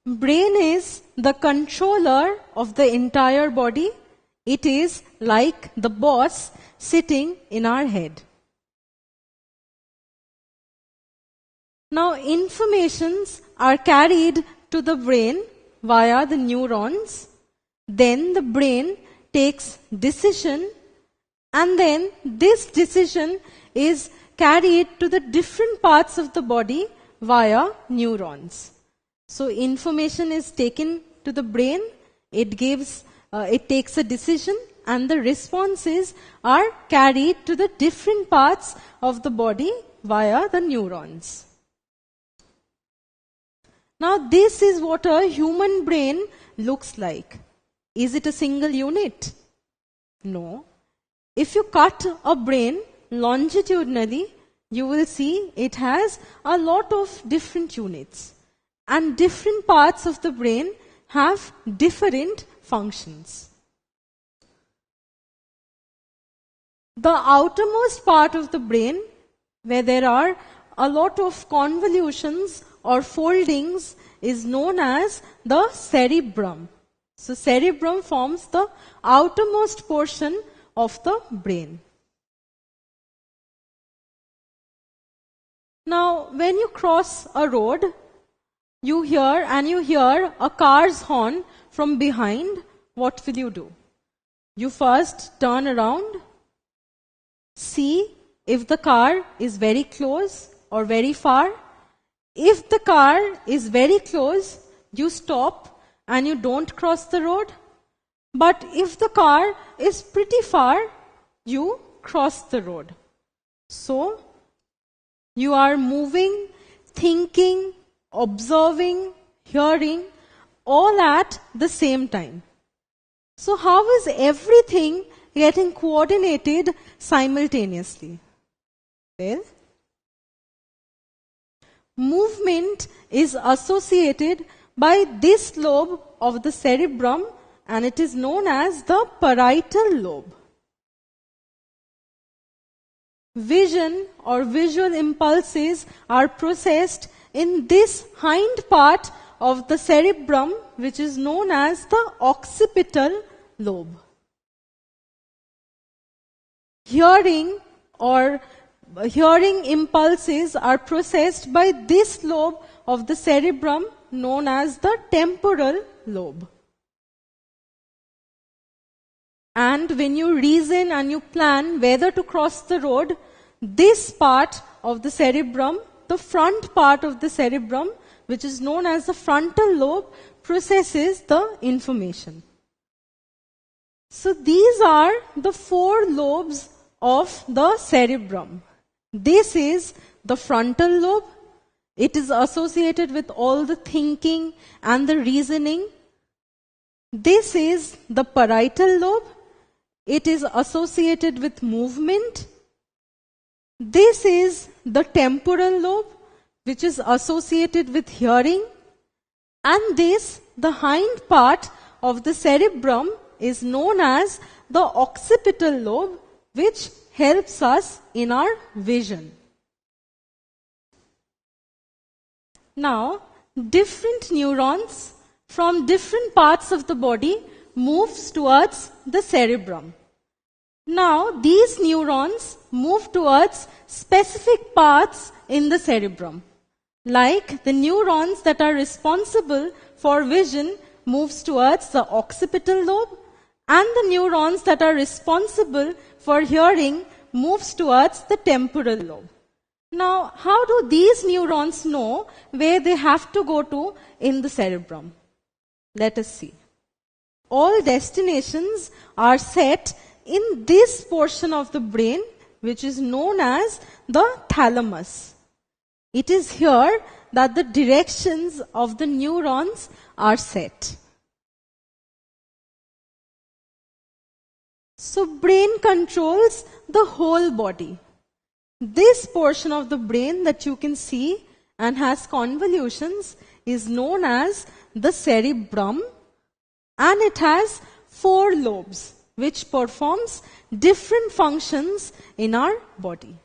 Brain is the controller of the entire body. It is like the boss sitting in our head. Now, informations are carried to the brain via the neurons. Then the brain takes decision, and then this decision is carried to the different parts of the body via neurons. So information is taken to the brain, it takes a decision, and the responses are carried to the different parts of the body via the neurons. Now this is what a human brain looks like. Is it a single unit? No. If you cut a brain longitudinally, you will see it has a lot of different units. And different parts of the brain have different functions. The outermost part of the brain, where there are a lot of convolutions or foldings, is known as the cerebrum. So cerebrum forms the outermost portion of the brain. Now, when you cross a road, you hear a car's horn from behind. What will you do? You first turn around, see if the car is very close or very far. If the car is very close, you stop and you don't cross the road. But if the car is pretty far, you cross the road. So, you are moving, thinking, observing, hearing, all at the same time. So how is everything getting coordinated simultaneously? Well, movement is associated by this lobe of the cerebrum, and it is known as the parietal lobe. Vision or visual impulses are processed in this hind part of the cerebrum, which is known as the occipital lobe. Hearing impulses are processed by this lobe of the cerebrum, known as the temporal lobe. And when you reason and you plan whether to cross the road, this part of the cerebrum, the front part of the cerebrum, which is known as the frontal lobe, processes the information. So these are the 4 lobes of the cerebrum. This is the frontal lobe. It is associated with all the thinking and the reasoning. This is the parietal lobe. It is associated with movement. This is the temporal lobe, which is associated with hearing. And this, the hind part of the cerebrum, is known as the occipital lobe, which helps us in our vision. Now, different neurons from different parts of the body moves towards the cerebrum. Now, these neurons move towards specific parts in the cerebrum. Like the neurons that are responsible for vision moves towards the occipital lobe, and the neurons that are responsible for hearing moves towards the temporal lobe. Now, how do these neurons know where they have to go to in the cerebrum? Let us see. All destinations are set in this portion of the brain, which is known as the thalamus. It is here that the directions of the neurons are set. So brain controls the whole body. This portion of the brain that you can see and has convolutions is known as the cerebrum, and it has 4 lobes which performs different functions in our body.